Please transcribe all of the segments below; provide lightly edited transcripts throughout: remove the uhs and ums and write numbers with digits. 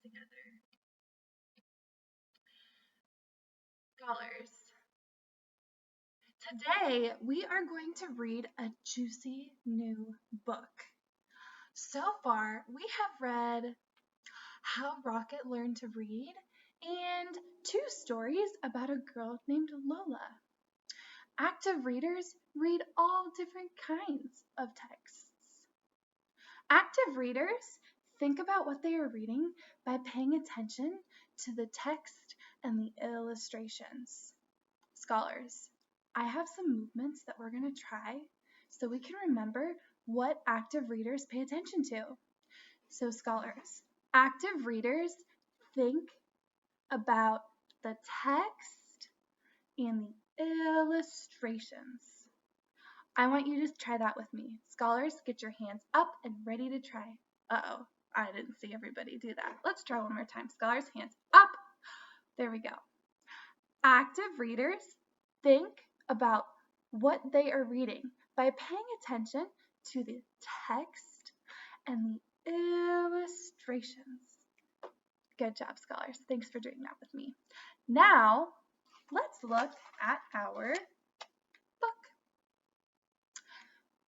together. Scholars, today we are going to read a juicy new book. So far, we have read How Rocket Learned to Read and 2 stories about a girl named Lola. Active readers read all different kinds of texts. Active readers think about what they are reading by paying attention to the text and the illustrations. Scholars, I have some movements that we're going to try so we can remember what active readers pay attention to. So scholars, active readers think about the text and the illustrations. I want you to try that with me. Scholars, get your hands up and ready to try. Uh-oh, I didn't see everybody do that. Let's try one more time. Scholars, hands up. There we go. Active readers think about what they are reading by paying attention to the text and the illustrations. Good job, scholars. Thanks for doing that with me. Now, let's look at our book.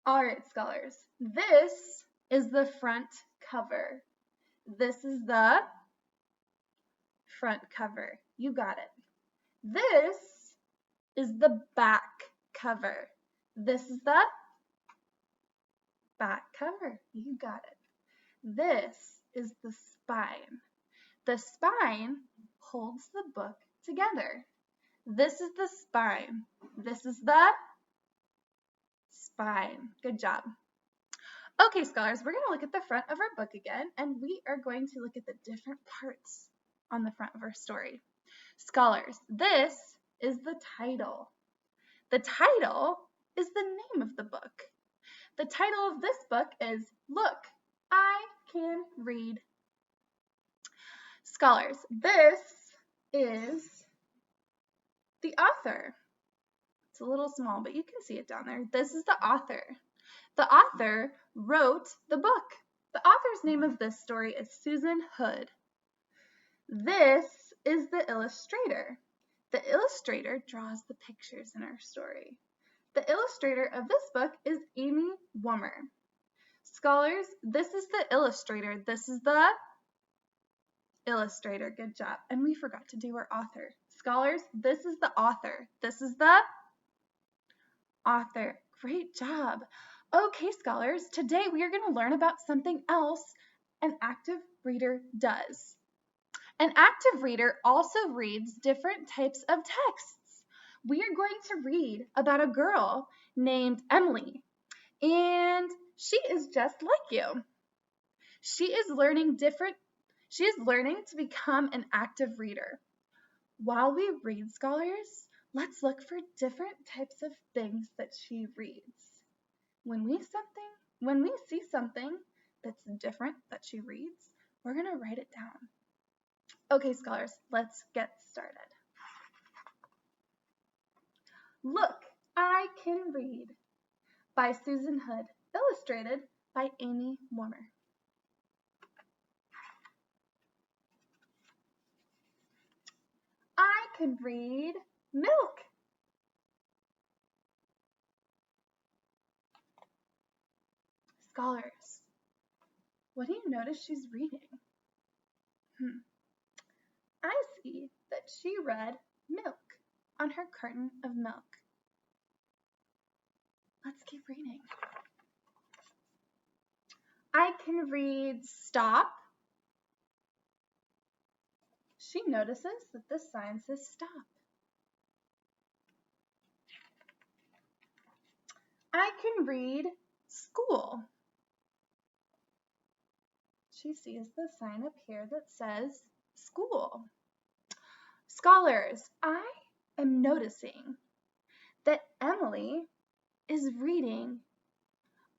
All right, scholars. This is the front cover. This is the front cover. You got it. This is the back cover. This is the back cover. You got it. This is the spine. The spine holds the book together. This is the spine. This is the spine. Good job. Okay, scholars, we're going to look at the front of our book again, and we are going to look at the different parts on the front of our story. Scholars, this is the title. The title is the name of the book. The title of this book is Look, I Can Read. Scholars, this is the author. It's a little small, but you can see it down there. This is the author. The author wrote the book. The author's name of this story is Susan Hood. This is the illustrator. The illustrator draws the pictures in our story. The illustrator of this book is Amy Wummer. Scholars, this is the illustrator. This is the illustrator. Good job. And we forgot to do our author. Scholars, this is the author. This is the author. Great job. Okay, scholars, today we are going to learn about something else an active reader does. An active reader also reads different types of texts. We are going to read about a girl named Emily, and she is just like you. She is learning to become an active reader. While we read, scholars, let's look for different types of things that she reads. When we see something that's different that she reads, we're going to write it down. Okay, scholars, let's get started. Look, I Can Read by Susan Hood, illustrated by Amy Wummer. I can read milk. Scholars, what do you notice she's reading? I see that she read milk on her carton of milk. Let's keep reading. I can read stop. She notices that the sign says stop. I can read school. She sees the sign up here that says school. Scholars, I am noticing that Emily is reading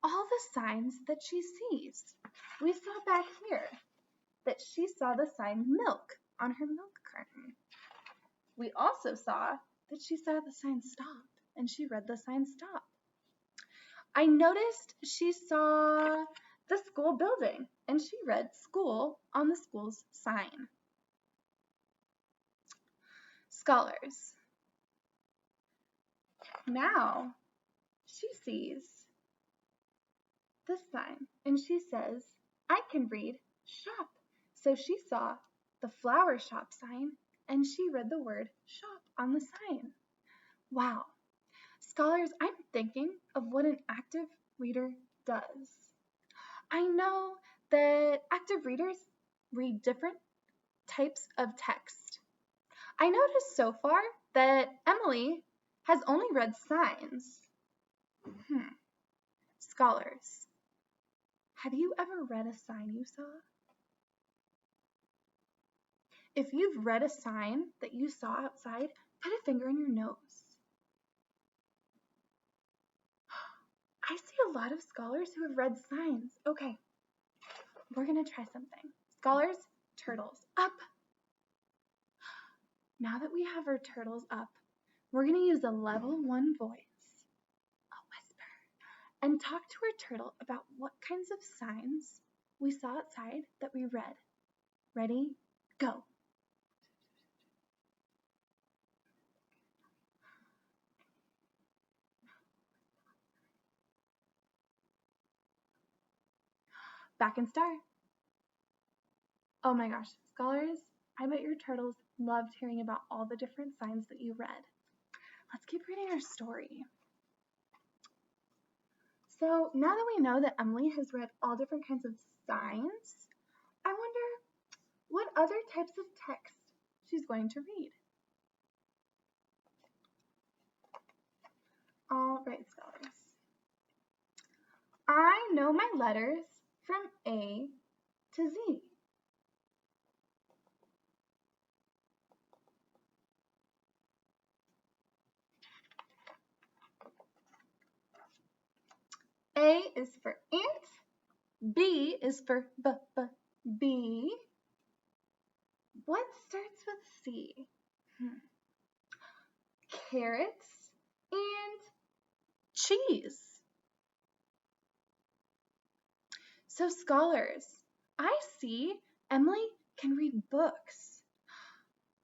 all the signs that she sees. We saw back here that she saw the sign milk on her milk carton. We also saw that she saw the sign stop, and she read the sign stop. I noticed she saw the school building, and she read school on the school's sign. Scholars. Now she sees this sign and she says, I can read shop. So she saw the flower shop sign and she read the word shop on the sign. Wow. Scholars, I'm thinking of what an active reader does. I know that active readers read different types of text. I noticed so far that Emily has only read signs. Scholars, have you ever read a sign you saw? If you've read a sign that you saw outside, put a finger in your nose. I see a lot of scholars who have read signs. Okay, we're going to try something. Scholars, turtles up. Now that we have our turtles up, we're going to use a level 1 voice, a whisper, and talk to our turtle about what kinds of signs we saw outside that we read. Ready? Go. Back and start. Oh my gosh, scholars, I bet your turtles loved hearing about all the different signs that you read. Let's keep reading our story. So now that we know that Emily has read all different kinds of signs, I wonder what other types of text she's going to read. All right, scholars. I know my letters from A to Z. A is for ant. B is for bee. What starts with C? Carrots and cheese. So scholars, I see Emily can read books.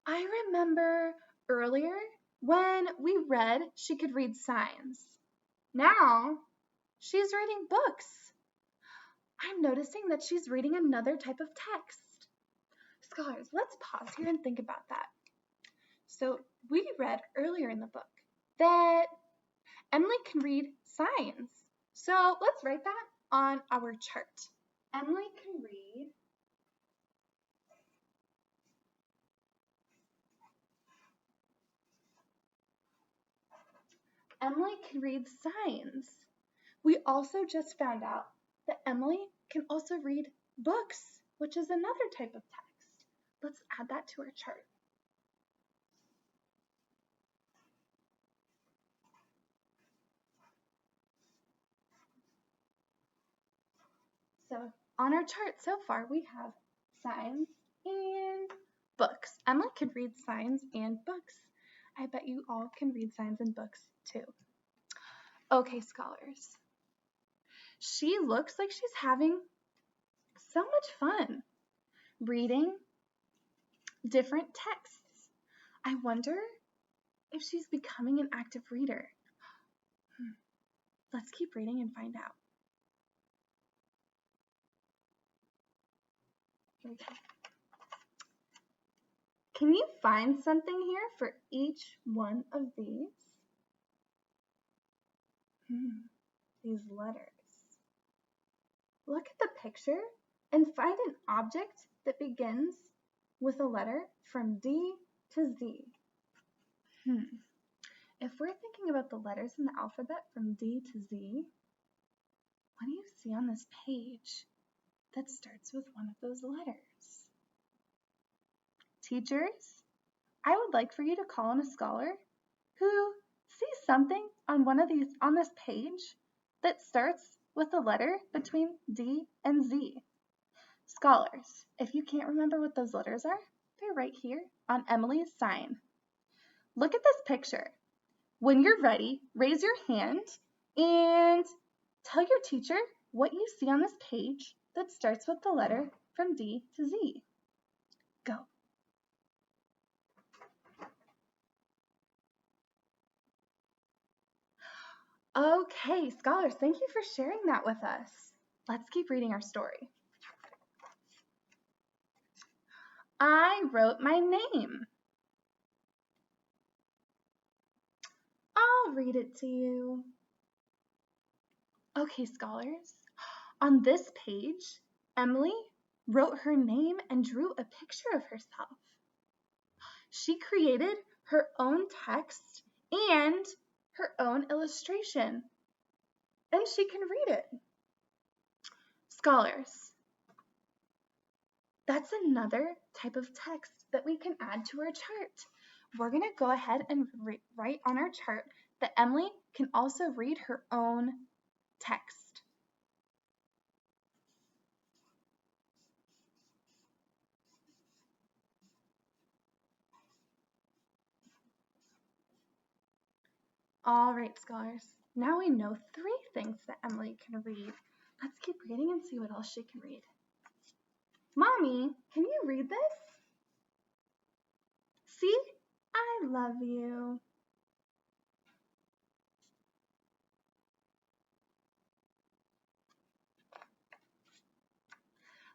I remember earlier when we read she could read signs. Now she's reading books. I'm noticing that she's reading another type of text. Scholars, let's pause here and think about that. So we read earlier in the book that Emily can read signs. So let's write that on our chart. Emily can read signs. We also just found out that Emily can also read books, which is another type of text. Let's add that to our chart. So on our chart so far, we have signs and books. Emily can read signs and books. I bet you all can read signs and books too. Okay, scholars. She looks like she's having so much fun reading different texts. I wonder if she's becoming an active reader. Let's keep reading and find out. Here we go. Can you find something here for each one of these? These letters. Look at the picture and find an object that begins with a letter from D to Z. If we're thinking about the letters in the alphabet from D to Z, what do you see on this page that starts with one of those letters? Teachers, I would like for you to call on a scholar who sees something on this page that starts with the letter between D and Z. Scholars, if you can't remember what those letters are, they're right here on Emily's sign. Look at this picture. When you're ready, raise your hand and Tell your teacher what you see on this page that starts with the letter from D to Z. Go. Okay, scholars, thank you for sharing that with us. Let's keep reading our story. I wrote my name. I'll read it to you. Okay, scholars, on this page, Emily wrote her name and drew a picture of herself. She created her own text and her own illustration, and she can read it. Scholars, that's another type of text that we can add to our chart. We're going to go ahead and write on our chart that Emily can also read her own text. All right, scholars. Now we know 3 things that Emily can read. Let's keep reading and see what else she can read. Mommy, can you read this? See? I love you.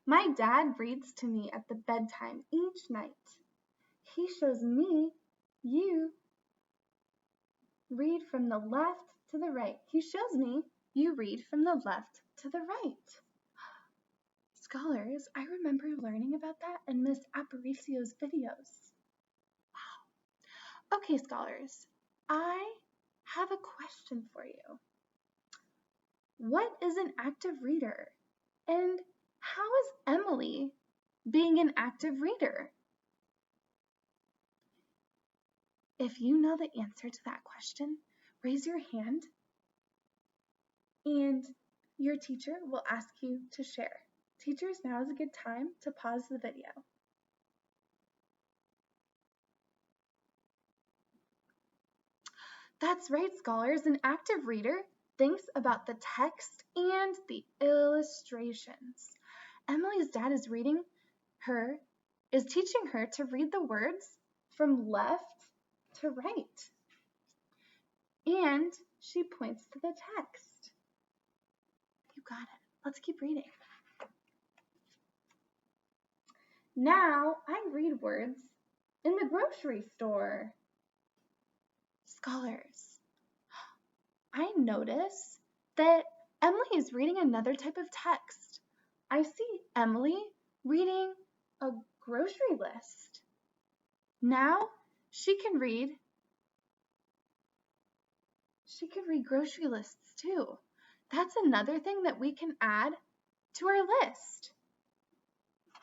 My dad reads to me at the bedtime each night. He shows me you read from the left to the right. He shows me you read from the left to the right. Scholars, I remember learning about that in Miss Aparicio's videos. Wow. Okay, scholars, I have a question for you. What is an active reader? And how is Emily being an active reader? If you know the answer to that question, raise your hand and your teacher will ask you to share. Teachers, now is a good time to pause the video. That's right, scholars. An active reader thinks about the text and the illustrations. Emily's dad is teaching her to read the words from left to right. And she points to the text. You got it. Let's keep reading. Now I read words in the grocery store. Scholars, I notice that Emily is reading another type of text. I see Emily reading a grocery list. Now she can read grocery lists too. That's another thing that we can add to our list.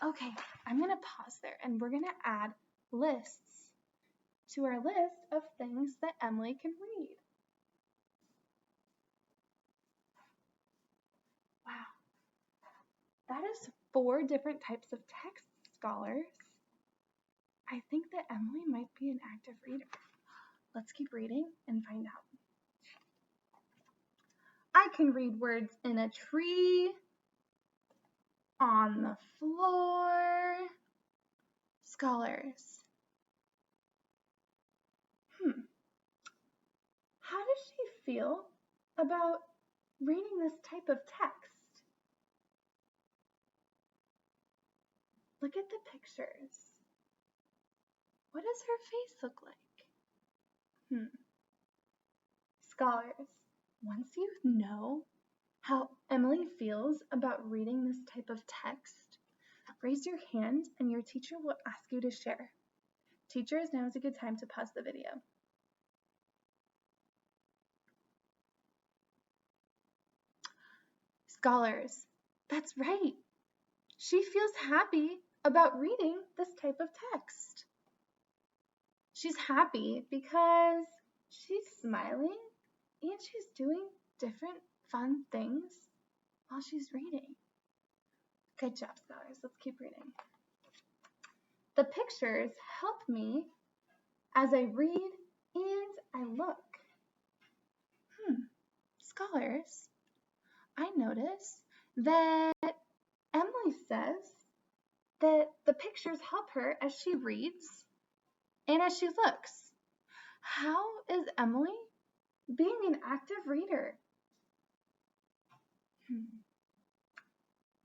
Okay, I'm going to pause there and we're going to add lists to our list of things that Emily can read. Wow, that is 4 different types of text, scholars. I think that Emily might be an active reader. Let's keep reading and find out. I can read words in a tree, on the floor. Scholars, how does she feel about reading this type of text? Look at the pictures. What does her face look like? Scholars, once you know how Emily feels about reading this type of text, raise your hand and your teacher will ask you to share. Teachers, now is a good time to pause the video. Scholars, that's right. She feels happy about reading this type of text. She's happy because she's smiling and she's doing different fun things while she's reading. Good job, scholars. Let's keep reading. The pictures help me as I read and I look. Scholars, I notice that Emily says that the pictures help her as she reads and as she looks. How is Emily being an active reader?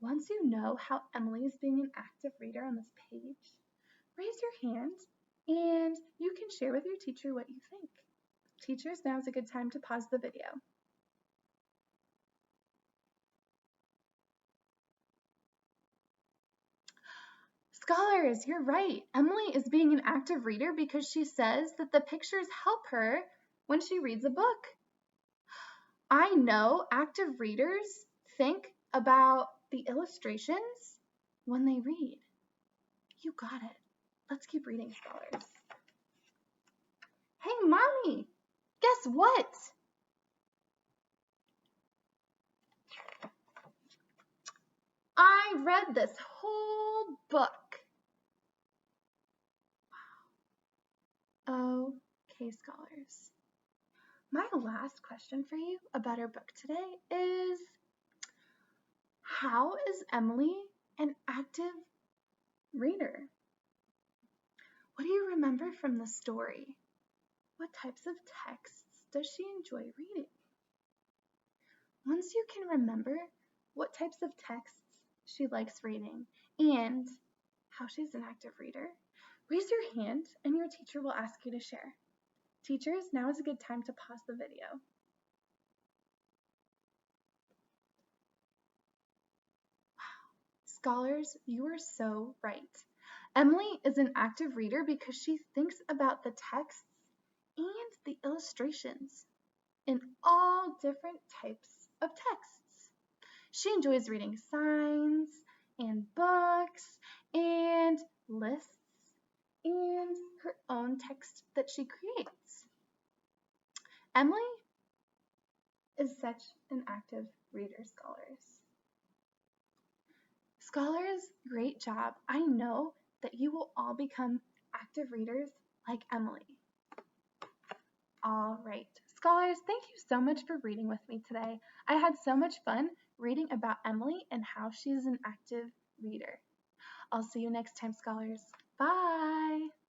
Once you know how Emily is being an active reader on this page, raise your hand and you can share with your teacher what you think. Teachers, now is a good time to pause the video. Scholars, you're right. Emily is being an active reader because she says that the pictures help her when she reads a book. I know active readers think about the illustrations when they read. You got it. Let's keep reading, scholars. Hey, Mommy, guess what? I read this whole book. Wow. Okay, scholars. My last question for you about our book today is, how is Emily an active reader? What do you remember from the story? What types of texts does she enjoy reading? Once you can remember what types of texts she likes reading and how she's an active reader, raise your hand and your teacher will ask you to share. Teachers, now is a good time to pause the video. Scholars, you are so right. Emily is an active reader because she thinks about the texts and the illustrations in all different types of texts. She enjoys reading signs and books and lists and her own text that she creates. Emily is such an active reader, scholars. Scholars, great job. I know that you will all become active readers like Emily. All right, scholars, thank you so much for reading with me today. I had so much fun reading about Emily and how she's an active reader. I'll see you next time, scholars. Bye.